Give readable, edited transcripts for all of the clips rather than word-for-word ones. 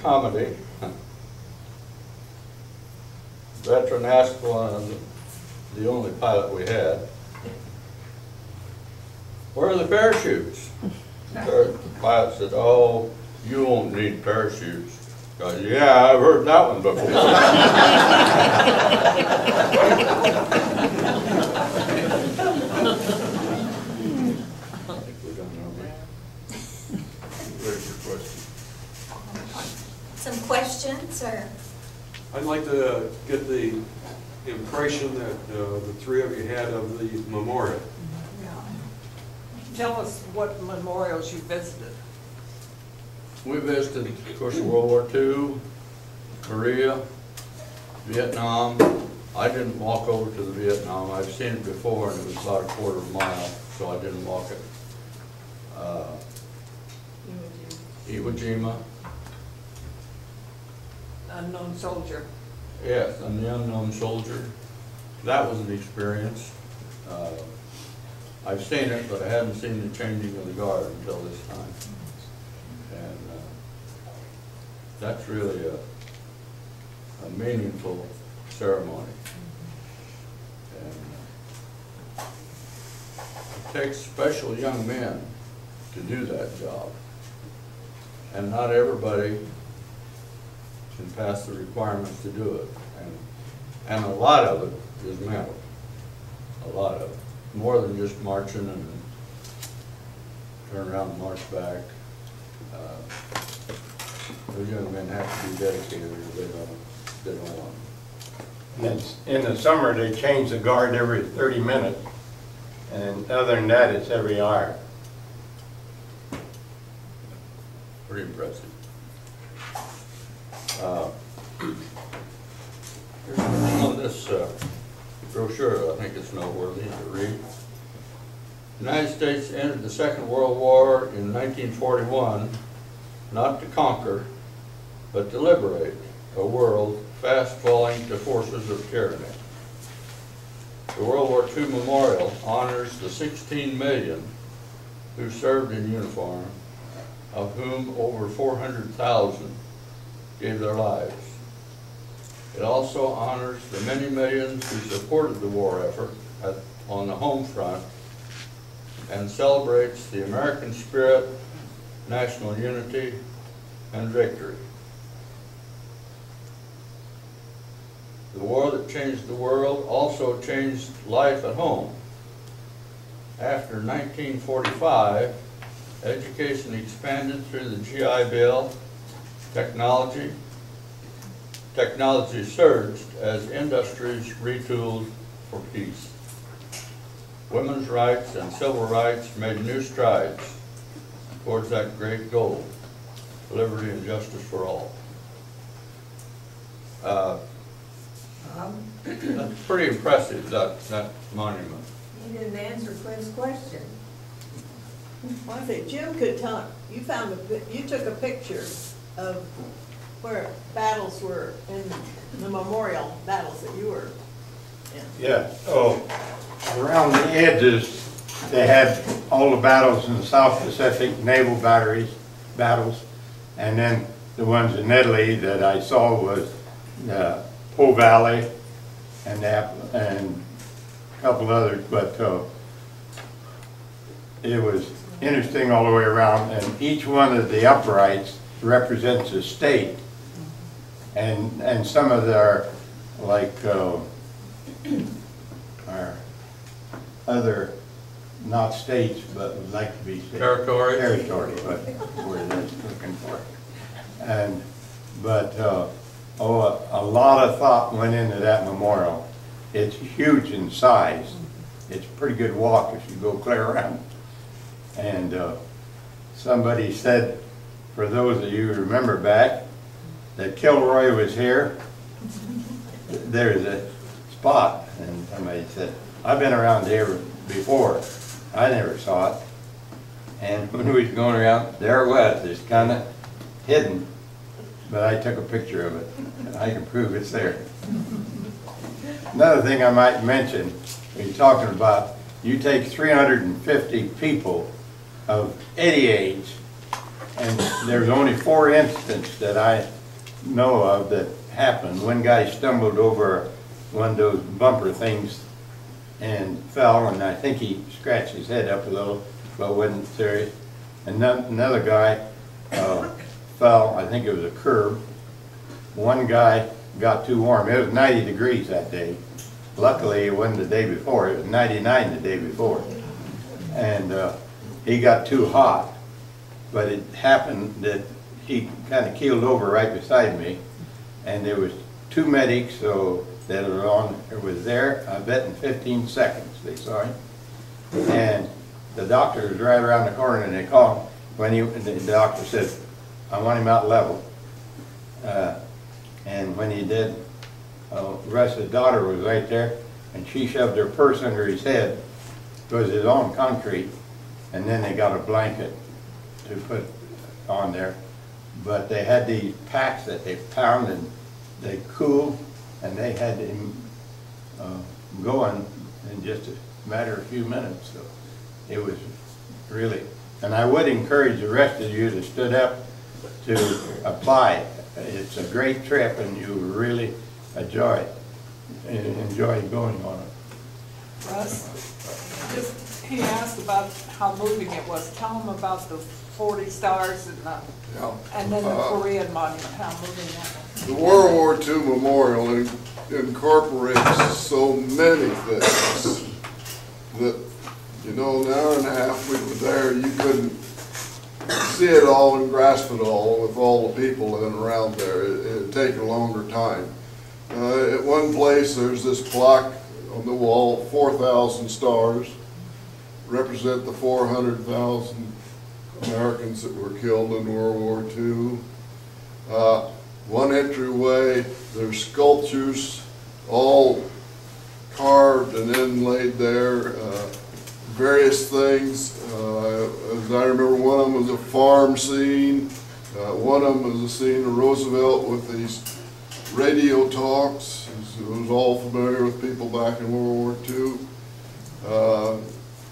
comedy. Veteran asked one, the only pilot we had, "Where are the parachutes?" The pilot said, "Oh, you won't need parachutes." Goes, "Yeah, I've heard that one before." Some questions, or? I'd like to get the impression that the three of you had of the memorial. Tell us what memorials you visited. We visited, of course, World War II, Korea, Vietnam. I didn't walk over to the Vietnam. I've seen it before, and it was about a quarter of a mile, so I didn't walk it. Iwo Jima. Unknown soldier. Yes, and the unknown soldier. That was an experience. I've seen it, but I haven't seen the changing of the guard until this time. And that's really a meaningful ceremony. And it takes special young men to do that job. And not everybody can pass the requirements to do it. And a lot of it is mental. A lot of it. More than just marching and turn around and march back. Those young men have to be dedicated, or they don't want to. And in the summer, they change the guard every 30 minutes. And other than that, it's every hour. Pretty impressive. Here's on this brochure. I think it's noteworthy to read. The United States entered the Second World War in 1941, not to conquer, but to liberate a world fast falling to forces of tyranny. The World War II Memorial honors the 16 million who served in uniform, of whom over 400,000 gave their lives. It also honors the many millions who supported the war effort on the home front, and celebrates the American spirit, national unity, and victory. The war that changed the world also changed life at home. After 1945, education expanded through the GI Bill. Technology surged as industries retooled for peace. Women's rights and civil rights made new strides towards that great goal, liberty and justice for all. That's pretty impressive, that monument. You didn't answer Quinn's question. Well, I think Jim could tell, you took a picture of where battles were in the memorial battles that you were in. Yeah, so around the edges, they had all the battles in the South Pacific Naval battles, and then the ones in Italy that I saw was Po Valley and a couple others, but it was interesting all the way around, and each one of the uprights represents a state, and some of their, like our other, not states, but would like to be states. Territory, but word that's looking for. But a lot of thought went into that memorial. It's huge in size. It's a pretty good walk if you go clear around. And somebody said, for those of you who remember back, that Kilroy was here. There's a spot, and somebody said, I've been around here before. I never saw it. And when we was going around, there it was. It's kind of hidden, but I took a picture of it, and I can prove it's there. Another thing I might mention, when you're talking about, you take 350 people of any age, And there's only 4 instances that I know of that happened. One guy stumbled over one of those bumper things and fell, and I think he scratched his head up a little, but wasn't serious. And another guy fell, I think it was a curb. One guy got too warm. It was 90 degrees that day. Luckily, it wasn't the day before. It was 99 the day before. And he got too hot. But it happened that he kind of keeled over right beside me. And there was 2 medics that was there, I bet in 15 seconds they saw him. And the doctor was right around the corner, and they called him. The doctor said, I want him out level. And when he did, Russ's daughter was right there, and she shoved her purse under his head. It was his own concrete, and then they got a blanket to put on there. But they had these packs that they pound and they cooled, and they had him going in just a matter of a few minutes. So it was really, and I would encourage the rest of you to stood up to apply. It's a great trip, and you really enjoy going on it. Russ, he asked about how moving it was. Tell him about the 40 stars and then the Korean monument, how moving that was. The World War II Memorial incorporates so many things that, an hour and a half we were there, you couldn't see it all and grasp it all with all the people in and around there. It'd take a longer time. At one place there's this plaque on the wall, 4,000 stars, represent the 400,000 Americans that were killed in World War II. One entryway, there's sculptures all carved and inlaid there, various things. As I remember, one of them was a farm scene. One of them was a scene of Roosevelt with these radio talks. It was all familiar with people back in World War II.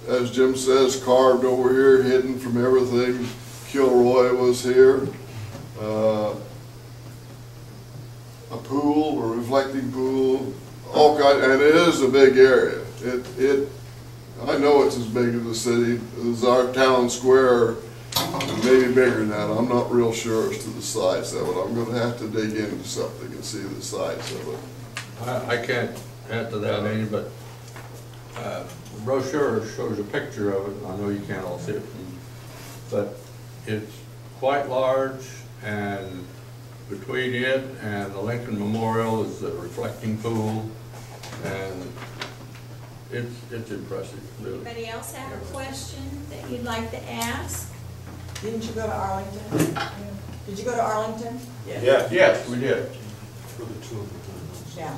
As Jim says, carved over here, hidden from everything. Kilroy was here. A pool, a reflecting pool, all kind, and it is a big area. I know it's as big as the city as our town square, maybe bigger than that. I'm not real sure as to the size of it. I'm going to have to dig into something and see the size of it. I can't add to that any, but the brochure shows a picture of it. I know you can't all see it, but it's quite large, and between it and the Lincoln Memorial is the reflecting pool, and it's impressive, really. Anybody else have a question that you'd like to ask? Didn't you go to Arlington? Did you go to Arlington? Yes, we did. For the 200 times. Yeah.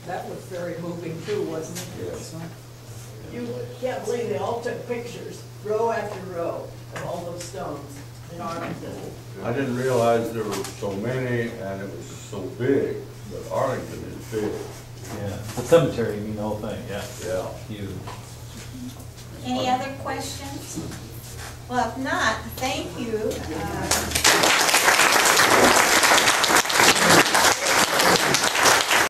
That was very moving too, wasn't it? Yes. You can't believe they all took pictures, row after row, of all those stones in Arlington. I didn't realize there were so many and it was so big, but Arlington is big. Yeah, the cemetery, you mean the whole thing, yeah. Yeah. Huge. Any other questions? Well, if not, thank you.